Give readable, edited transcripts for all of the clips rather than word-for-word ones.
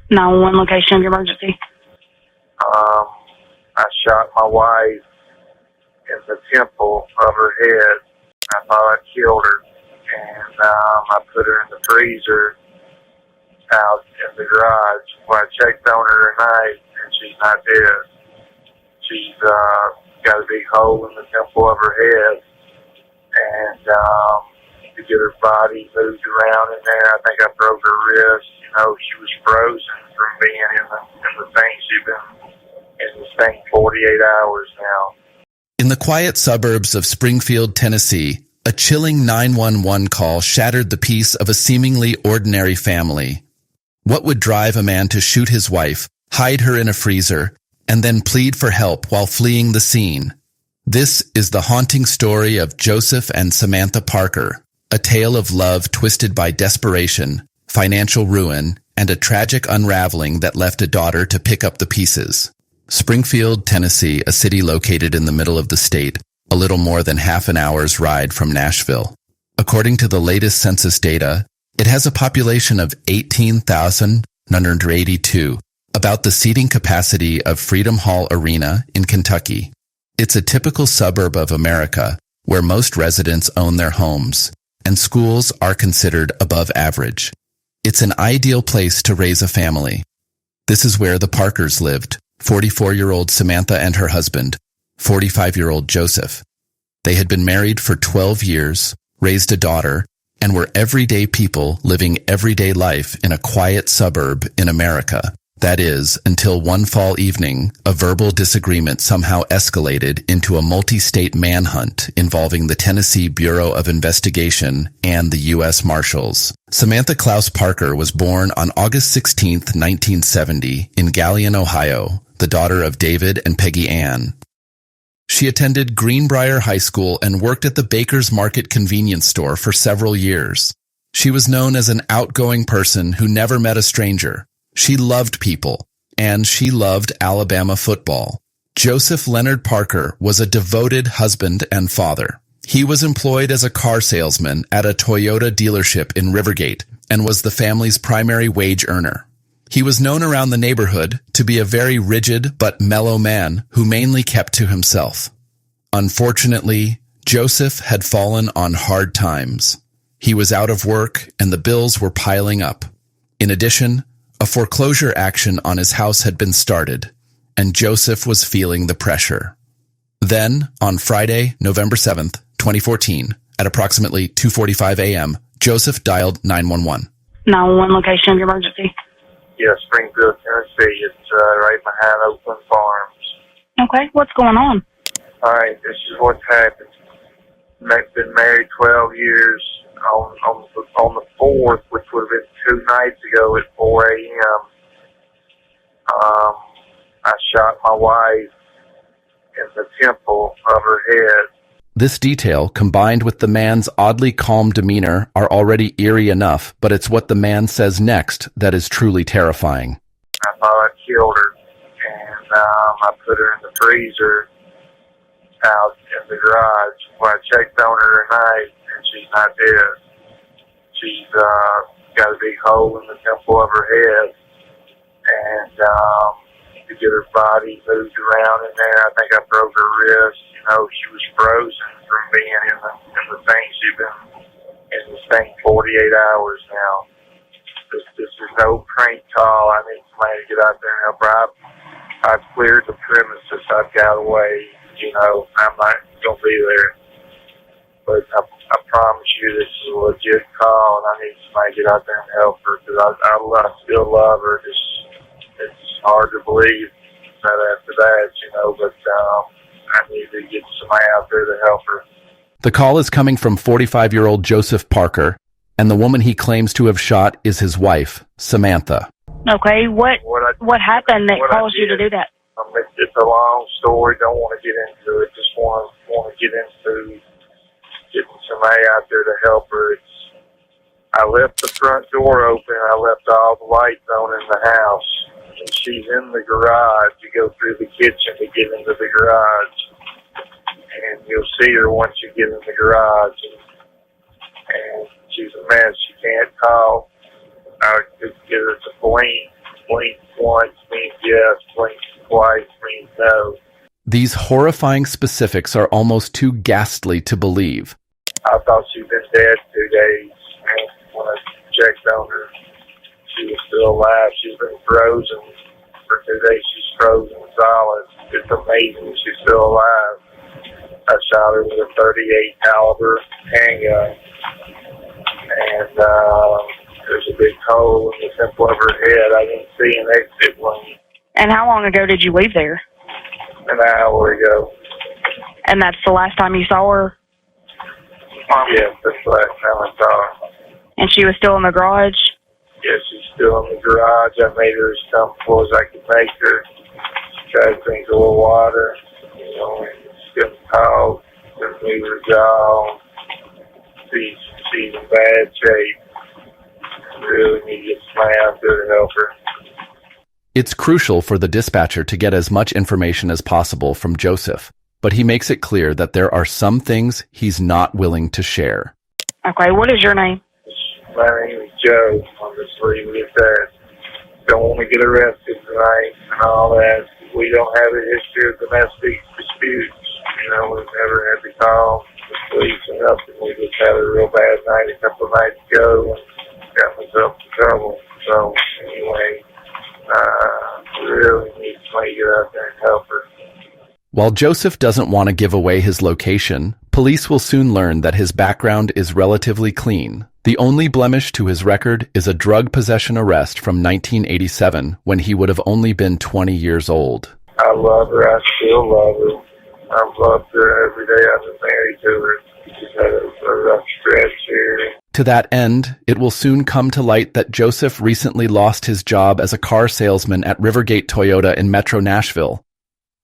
911 location of your emergency. I shot my wife in the temple of her head. I thought I killed her, and I put her in the freezer out in the garage. Well, I checked on her tonight, and she's not dead. She's got a big hole in the temple of her head, and to get her body moved around in there, I think I broke her wrist. You know, she was frozen from being in the thing. She's been in this thing 48 hours now. In the quiet suburbs of Springfield, Tennessee, a chilling 911 call shattered the peace of a seemingly ordinary family. What would drive a man to shoot his wife, hide her in a freezer, and then plead for help while fleeing the scene? This is the haunting story of Joseph and Samantha Parker, a tale of love twisted by desperation, financial ruin, and a tragic unraveling that left a daughter to pick up the pieces. Springfield, Tennessee, a city located in the middle of the state, a little more than half an hour's ride from Nashville. According to the latest census data, it has a population of 18,982, about the seating capacity of Freedom Hall Arena in Kentucky. It's a typical suburb of America, where most residents own their homes, and schools are considered above average. It's an ideal place to raise a family. This is where the Parkers lived, 44-year-old Samantha and her husband, 45-year-old Joseph. They had been married for 12 years, raised a daughter, and were everyday people living everyday life in a quiet suburb in America. That is, until one fall evening, a verbal disagreement somehow escalated into a multi-state manhunt involving the Tennessee Bureau of Investigation and the U.S. Marshals. Samantha Klaus Parker was born on August 16, 1970, in Galion, Ohio, the daughter of David and Peggy Ann. She attended Greenbrier High School and worked at the Baker's Market convenience store for several years. She was known as an outgoing person who never met a stranger. She loved people, and she loved Alabama football. Joseph Leonard Parker was a devoted husband and father. He was employed as a car salesman at a Toyota dealership in Rivergate and was the family's primary wage earner. He was known around the neighborhood to be a very rigid but mellow man who mainly kept to himself. Unfortunately, Joseph had fallen on hard times. He was out of work and the bills were piling up. In addition, a foreclosure action on his house had been started, and Joseph was feeling the pressure. Then, on Friday, November 7th, 2014, at approximately 2:45 a.m., Joseph dialed 911. 911 location of your emergency. Yeah, Springfield, Tennessee. It's right behind Oakland Farms. Okay, what's going on? All right, this is what's happened. Been married 12 years. On the 4th, which would have been 2 nights ago at 4 a.m., I shot my wife in the temple of her head. This detail, combined with the man's oddly calm demeanor, are already eerie enough, but it's what the man says next that is truly terrifying. I thought I killed her, and I put her in the freezer out in the garage. Well, I checked on her tonight, and she's not dead. She's got a big hole in the temple of her head, and to get her body moved around in there, I think I broke her wrist. You know, she was frozen from being in the thing. She's been in this thing 48 hours now. This is no prank call. I need somebody to get out there and help her. I've cleared the premises. I've got away. You know, I'm not going to be there. But I promise you this is a legit call, and I need somebody to get out there and help her, because I still love her. It's hard to believe that after that, you know, but I need to get somebody out there to help her. The call is coming from 45-year-old Joseph Parker, and the woman he claims to have shot is his wife, Samantha. Okay, what happened that caused you to do that? It's a long story. Don't want to get into it. Just want to get into getting somebody out there to help her. I left the front door open. I left all the lights on in the house. And she's in the garage. You go through the kitchen to get into the garage. And you'll see her once you get in the garage. And she's a mess. She can't talk. I could get her to blink. blink once means yes, blink twice means no. These horrifying specifics are almost too ghastly to believe. I thought she'd been dead 2 days, and when I checked on her, she was still alive. She's been frozen for 2 days. She's frozen solid. It's amazing she's still alive. I shot her with a .38 caliber handgun, and there's a big hole in the temple of her head. I didn't see an exit wound. And how long ago did you leave there? An hour ago. And that's the last time you saw her? Yes, that's the last time I saw her. And she was still in the garage? Yes, she's still in the garage. I made her as comfortable as I could make her. Tried to drink a little water, and she couldn't talk, couldn't move her jaw. She's in bad shape. Really need to get slammed to help her. It's crucial for the dispatcher to get as much information as possible from Joseph, but he makes it clear that there are some things he's not willing to share. Okay, what is your name? My name is Joe. I'll just leave it at that. Don't want to get arrested tonight and all that. We don't have a history of domestic disputes. We've never had to call the police or nothing. We just had a real bad night a couple of nights ago and got myself in trouble. So, anyway, we really need somebody to get out there and help her. While Joseph doesn't want to give away his location, police will soon learn that his background is relatively clean. The only blemish to his record is a drug possession arrest from 1987 when he would have only been 20 years old. I love her. I still love her. I've loved her every day I've been married to her. She's had a rough stretch here. To that end, it will soon come to light that Joseph recently lost his job as a car salesman at Rivergate Toyota in Metro Nashville.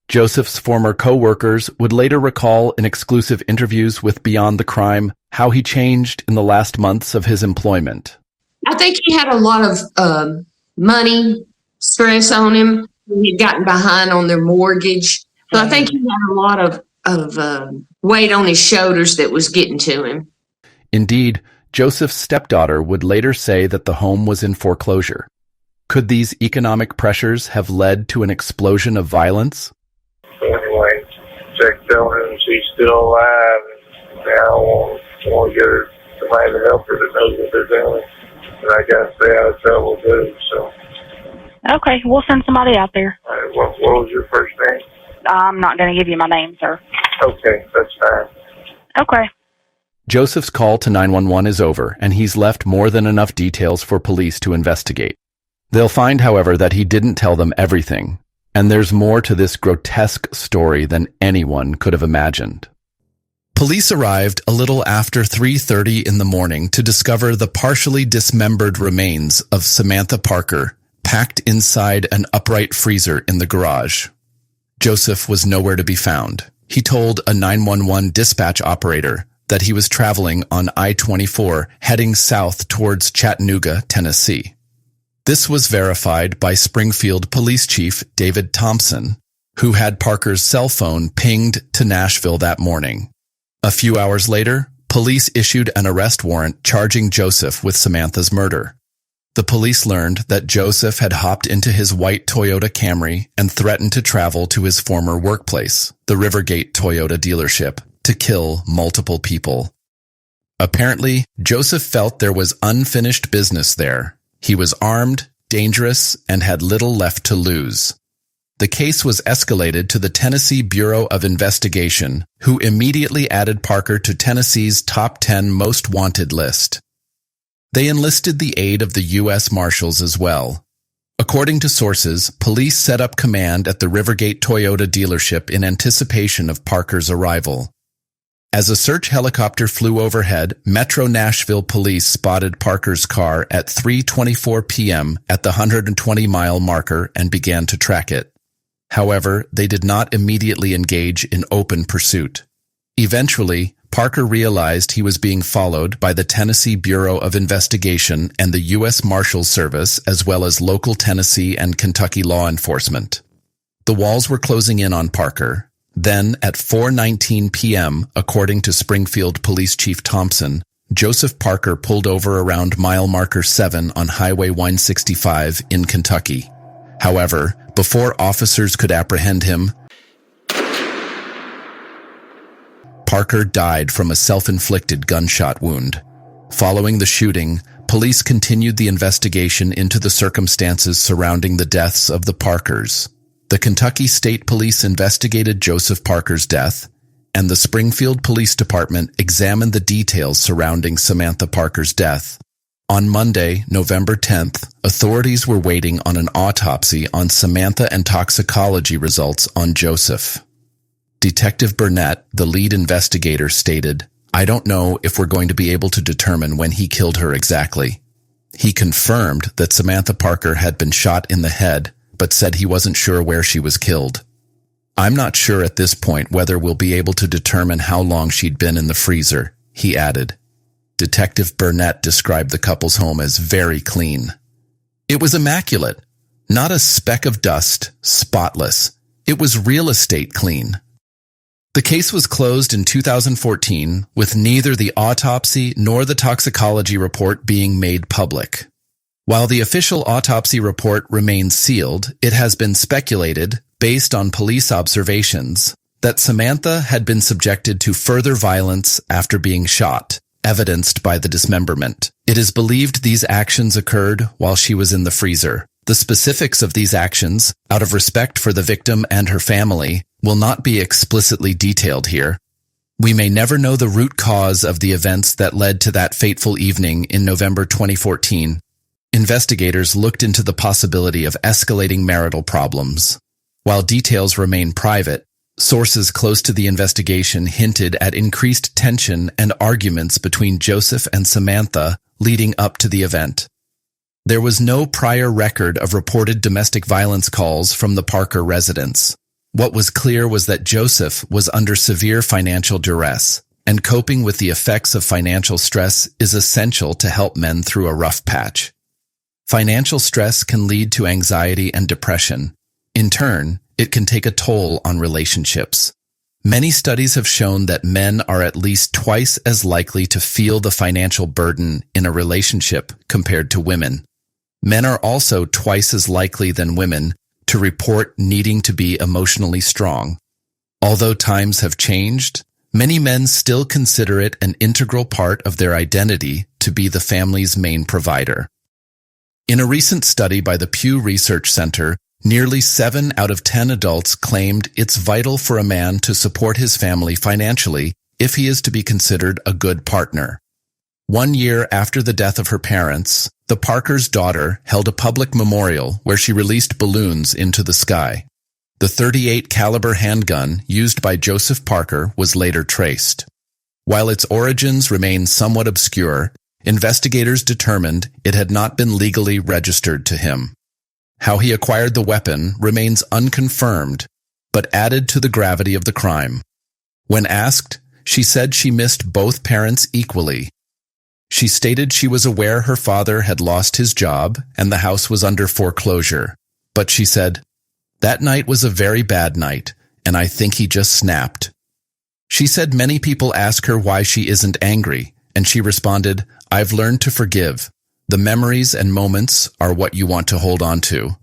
Joseph's former co-workers would later recall in exclusive interviews with Beyond the Crime how he changed in the last months of his employment. I think he had a lot of money stress on him. He'd gotten behind on their mortgage. So I think he had a lot of weight on his shoulders that was getting to him. Indeed, Joseph's stepdaughter would later say that the home was in foreclosure. Could these economic pressures have led to an explosion of violence? So anyway, checked on her and she's still alive. And now I want to get her somebody to help her that knows what they're doing. And I got to stay out of trouble too. So. Okay, we'll send somebody out there. All right, what was your first name? I'm not going to give you my name, sir. Okay, that's fine. Okay. Joseph's call to 911 is over, and he's left more than enough details for police to investigate. They'll find, however, that he didn't tell them everything, and there's more to this grotesque story than anyone could have imagined. Police arrived a little after 3:30 in the morning to discover the partially dismembered remains of Samantha Parker, packed inside an upright freezer in the garage. Joseph was nowhere to be found. He told a 911 dispatch operator that he was traveling on I-24 heading south towards Chattanooga, Tennessee. This was verified by Springfield Police Chief David Thompson, who had Parker's cell phone pinged to Nashville that morning. A few hours later, police issued an arrest warrant charging Joseph with Samantha's murder. The police learned that Joseph had hopped into his white Toyota Camry and threatened to travel to his former workplace, the Rivergate Toyota dealership, to kill multiple people. Apparently, Joseph felt there was unfinished business there. He was armed, dangerous, and had little left to lose. The case was escalated to the Tennessee Bureau of Investigation, who immediately added Parker to Tennessee's top 10 most wanted list. They enlisted the aid of the U.S. Marshals as well. According to sources, police set up command at the Rivergate Toyota dealership in anticipation of Parker's arrival. As a search helicopter flew overhead, Metro Nashville police spotted Parker's car at 3:24 p.m. at the 120-mile marker and began to track it. However, they did not immediately engage in open pursuit. Eventually, Parker realized he was being followed by the Tennessee Bureau of Investigation and the U.S. Marshals Service, as well as local Tennessee and Kentucky law enforcement. The walls were closing in on Parker. Then, at 4:19 p.m., according to Springfield Police Chief Thompson, Joseph Parker pulled over around mile marker 7 on Highway 165 in Kentucky. However, before officers could apprehend him, Parker died from a self-inflicted gunshot wound. Following the shooting, police continued the investigation into the circumstances surrounding the deaths of the Parkers. The Kentucky State Police investigated Joseph Parker's death, and the Springfield Police Department examined the details surrounding Samantha Parker's death. On Monday, November 10th, authorities were waiting on an autopsy on Samantha and toxicology results on Joseph. Detective Burnett, the lead investigator, stated, "I don't know if we're going to be able to determine when he killed her exactly." He confirmed that Samantha Parker had been shot in the head, but said he wasn't sure where she was killed. "I'm not sure at this point whether we'll be able to determine how long she'd been in the freezer," he added. Detective Burnett described the couple's home as very clean. It was immaculate, not a speck of dust, spotless. It was real estate clean. The case was closed in 2014, with neither the autopsy nor the toxicology report being made public. While the official autopsy report remains sealed, it has been speculated, based on police observations, that Samantha had been subjected to further violence after being shot, evidenced by the dismemberment. It is believed these actions occurred while she was in the freezer. The specifics of these actions, out of respect for the victim and her family, will not be explicitly detailed here. We may never know the root cause of the events that led to that fateful evening in November 2014. Investigators looked into the possibility of escalating marital problems. While details remain private, sources close to the investigation hinted at increased tension and arguments between Joseph and Samantha leading up to the event. There was no prior record of reported domestic violence calls from the Parker residence. What was clear was that Joseph was under severe financial duress, and coping with the effects of financial stress is essential to help men through a rough patch. Financial stress can lead to anxiety and depression. In turn, it can take a toll on relationships. Many studies have shown that men are at least twice as likely to feel the financial burden in a relationship compared to women. Men are also twice as likely than women to report needing to be emotionally strong. Although times have changed, many men still consider it an integral part of their identity to be the family's main provider. In a recent study by the Pew Research Center, nearly 7 out of 10 adults claimed it's vital for a man to support his family financially if he is to be considered a good partner. 1 year after the death of her parents, the Parker's daughter held a public memorial where she released balloons into the sky. The .38 caliber handgun used by Joseph Parker was later traced. While its origins remain somewhat obscure, investigators determined it had not been legally registered to him. How he acquired the weapon remains unconfirmed, but added to the gravity of the crime. When asked, she said she missed both parents equally. She stated she was aware her father had lost his job and the house was under foreclosure, but she said, "That night was a very bad night, and I think he just snapped." She said many people ask her why she isn't angry, and she responded, "I've learned to forgive. The memories and moments are what you want to hold on to."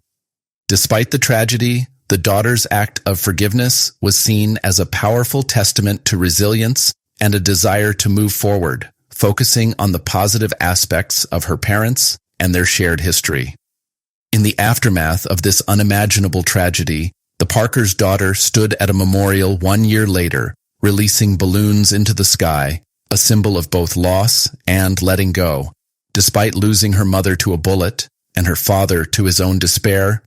Despite the tragedy, the daughter's act of forgiveness was seen as a powerful testament to resilience and a desire to move forward, focusing on the positive aspects of her parents and their shared history. In the aftermath of this unimaginable tragedy, the Parker's daughter stood at a memorial 1 year later, releasing balloons into the sky, a symbol of both loss and letting go. Despite losing her mother to a bullet and her father to his own despair,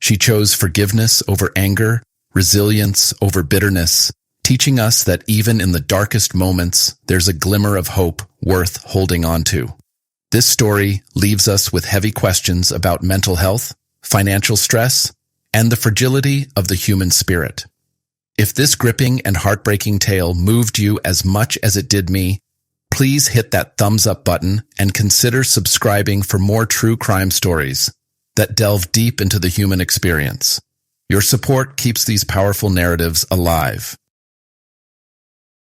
she chose forgiveness over anger, resilience over bitterness, teaching us that even in the darkest moments, there's a glimmer of hope worth holding on to. This story leaves us with heavy questions about mental health, financial stress, and the fragility of the human spirit. If this gripping and heartbreaking tale moved you as much as it did me, please hit that thumbs up button and consider subscribing for more true crime stories that delve deep into the human experience. Your support keeps these powerful narratives alive.